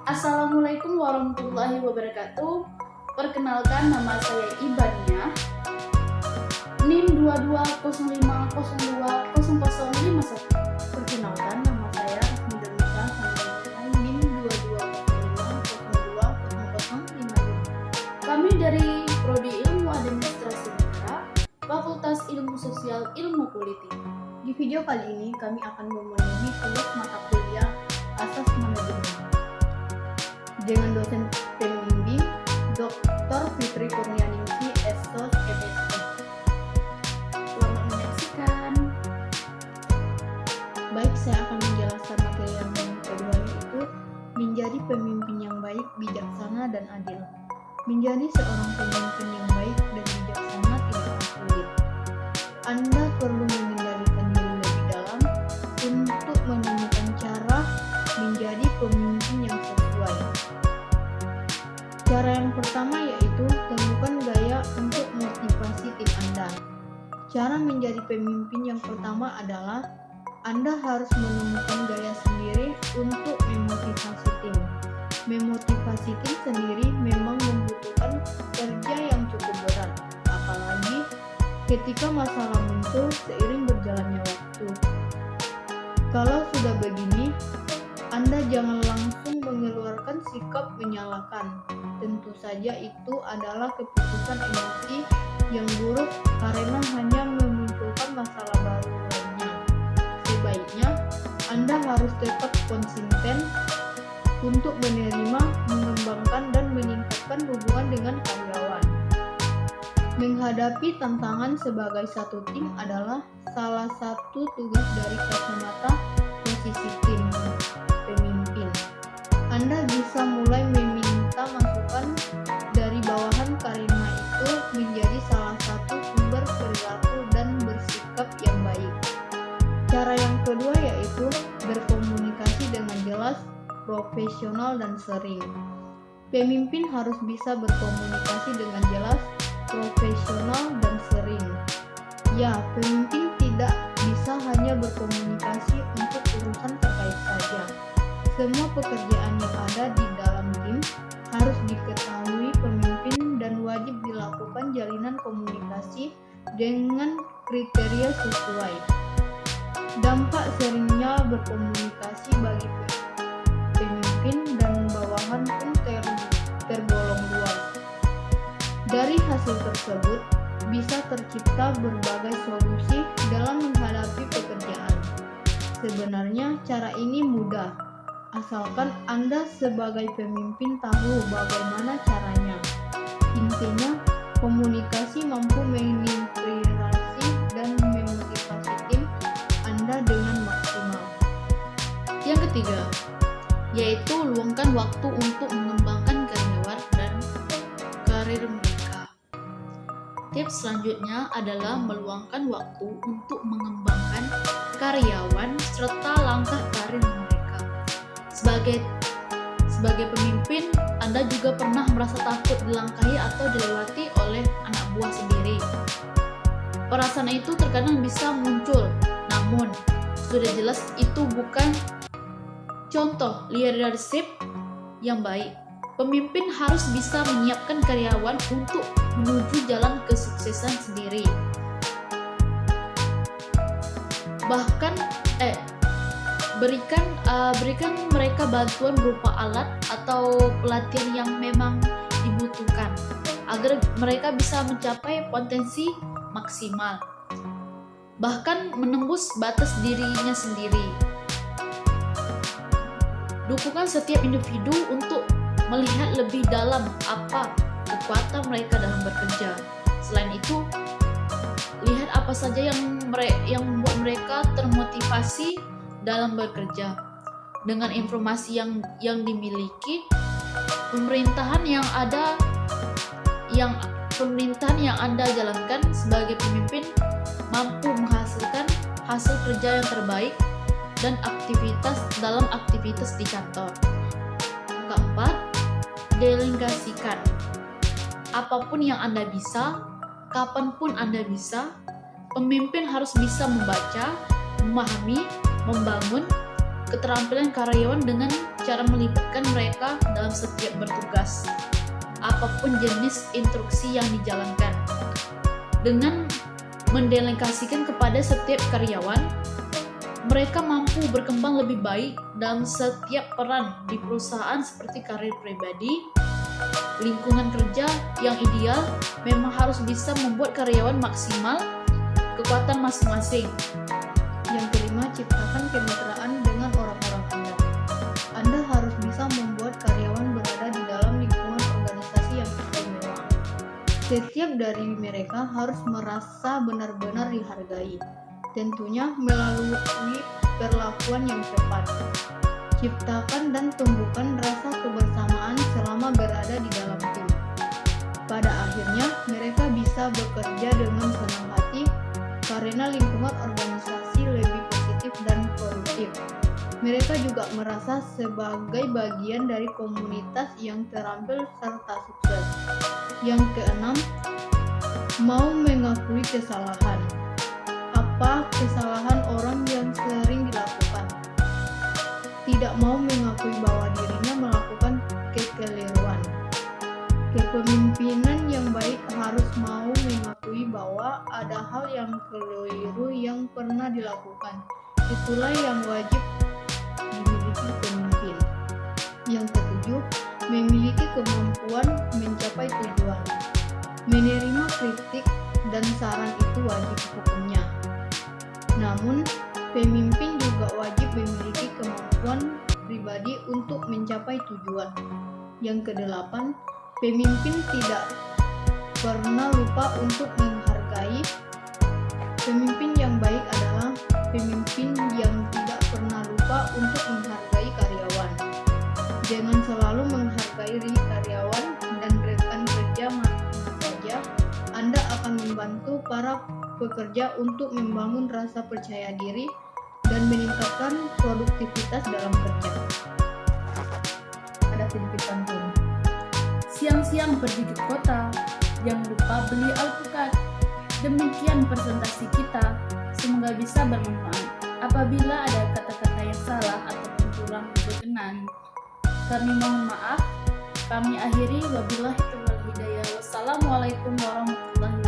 Assalamualaikum warahmatullahi wabarakatuh. Perkenalkan, nama saya Ibannya, NIM 2205020051. Perkenalkan, nama saya Rasmidanita Sanjaya, NIM 2205020055. Kami dari Prodi Ilmu Administrasi Negara, Fakultas Ilmu Sosial Ilmu Politik. Di video kali ini kami akan memenuhi tugas mata kuliah Asas Manajemen dengan dosen pembimbing Dr. Fitri Kurnianingsi, SSOS MSc. Selamat menyaksikan. Baik, saya akan menjelaskan materi yang kedua, yaitu menjadi pemimpin yang baik, bijaksana, dan adil. Menjadi seorang pemimpin yang baik dan bijaksana tidaklah sulit. Anda perlu mengendalikan diri lebih dalam untuk menemukan cara menjadi pemimpin yang sesuai. Cara yang pertama yaitu temukan gaya untuk motivasi tim Anda. Cara menjadi pemimpin yang pertama adalah Anda harus menemukan gaya sendiri untuk memotivasi tim. Memotivasi tim sendiri memang membutuhkan kerja yang cukup berat, apalagi ketika masalah muncul seiring berjalannya waktu. Kalau sudah begini, Anda jangan langsung mengeluarkan sikap menyalahkan. Tentu saja itu adalah keputusan emosi yang buruk karena hanya memunculkan masalah baru lainnya. Sebaiknya Anda harus tetap konsisten untuk menerima, mengembangkan, dan meningkatkan hubungan dengan karyawan. Menghadapi tantangan sebagai satu tim adalah salah satu tugas dari kacamata posisi tim pemimpin. Anda bisa mulai meminta masukan dari bawahan karena itu menjadi salah satu sumber perilaku dan bersikap yang baik. Cara yang kedua yaitu berkomunikasi dengan jelas, profesional, dan sering. Pemimpin harus bisa berkomunikasi dengan jelas, profesional, dan sering. Ya, pemimpin tidak bisa hanya berkomunikasi untuk urusan terkait saja. Semua pekerjaan yang ada di dalam tim harus diketahui pemimpin dan wajib dilakukan jalinan komunikasi dengan kriteria sesuai. Dampak seringnya berkomunikasi bagi pemimpin dan bawahan pun tergolong luas. Dari hasil tersebut bisa tercipta berbagai solusi dalam menghadapi pekerjaan. Sebenarnya cara ini mudah, asalkan Anda sebagai pemimpin tahu bagaimana caranya. Intinya, komunikasi mampu menginspirasi dan memotivasi tim Anda dengan maksimal. Yang ketiga, yaitu luangkan waktu untuk mengembangkan karyawan dan karir mereka. Tips selanjutnya adalah meluangkan waktu untuk mengembangkan karyawan serta langkah karir mereka. Sebagai pemimpin, Anda juga pernah merasa takut dilangkahi atau dilewati oleh anak buah sendiri. Perasaan itu terkadang bisa muncul, namun sudah jelas itu bukan contoh leadership yang baik. Pemimpin harus bisa menyiapkan karyawan untuk menuju jalan kesuksesan sendiri. Bahkan berikan mereka bantuan berupa alat atau pelatihan yang memang dibutuhkan agar mereka bisa mencapai potensi maksimal, bahkan menembus batas dirinya sendiri. Dukungan setiap individu untuk melihat lebih dalam apa kekuatan mereka dalam bekerja. Selain itu, lihat apa saja yang membuat mereka termotivasi dalam bekerja. Dengan informasi yang dimiliki, pemerintahan yang Anda jalankan sebagai pemimpin mampu menghasilkan hasil kerja yang terbaik dan aktivitas di kantor. Keempat, delegasikan. Apapun yang Anda bisa, kapanpun Anda bisa, pemimpin harus bisa membaca, memahami, membangun, keterampilan karyawan dengan cara melibatkan mereka dalam setiap bertugas, apapun jenis instruksi yang dijalankan. Dengan mendelegasikan kepada setiap karyawan, mereka mampu berkembang lebih baik dalam setiap peran di perusahaan seperti karir pribadi. Lingkungan kerja yang ideal memang harus bisa membuat karyawan maksimal kekuatan masing-masing. Yang kelima, ciptakan kemitraan dengan orang-orang Anda. Anda harus bisa membuat karyawan berada di dalam lingkungan organisasi yang istimewa. Setiap dari mereka harus merasa benar-benar dihargai, tentunya melalui perlakuan yang tepat. Ciptakan dan tumbuhkan rasa kebersamaan selama berada di dalam tim. Pada akhirnya, mereka bisa bekerja dengan senang hati karena lingkungan organisasi lebih positif dan produktif. Mereka juga merasa sebagai bagian dari komunitas yang terampil serta sukses. Yang keenam, mau mengakui kesalahan. Apa kesalahan orang yang sering dilakukan? Tidak mau mengakui bahwa dirinya melakukan kekeliruan. Kepemimpinan yang baik harus mau mengakui bahwa ada hal yang keliru yang pernah dilakukan. Itulah yang wajib dimiliki pemimpin. Yang ketujuh, memiliki kemampuan mencapai tujuan. Menerima kritik dan saran itu wajib hukumnya. Namun, pemimpin juga wajib memiliki kemampuan pribadi untuk mencapai tujuan. Yang kedelapan, pemimpin tidak pernah lupa untuk menghargai. Pemimpin yang baik adalah pemimpin yang tidak pernah lupa untuk menghargai karyawan. Jangan selalu menghargai karyawan dan rekan kerja mana saja. Anda akan membantu para pekerja untuk membangun rasa percaya diri dan meningkatkan produktivitas dalam kerja. Ada titipan pun. Siang-siang pergi ke kota, jangan lupa beli alpukat. Demikian presentasi kita, semoga bisa bermanfaat. Apabila ada kata-kata yang salah ataupun kurang berkenan, kami mohon maaf. Kami akhiri, wabillahi taufiq wal hidayah. Wassalamualaikum warahmatullahi wabarakatuh.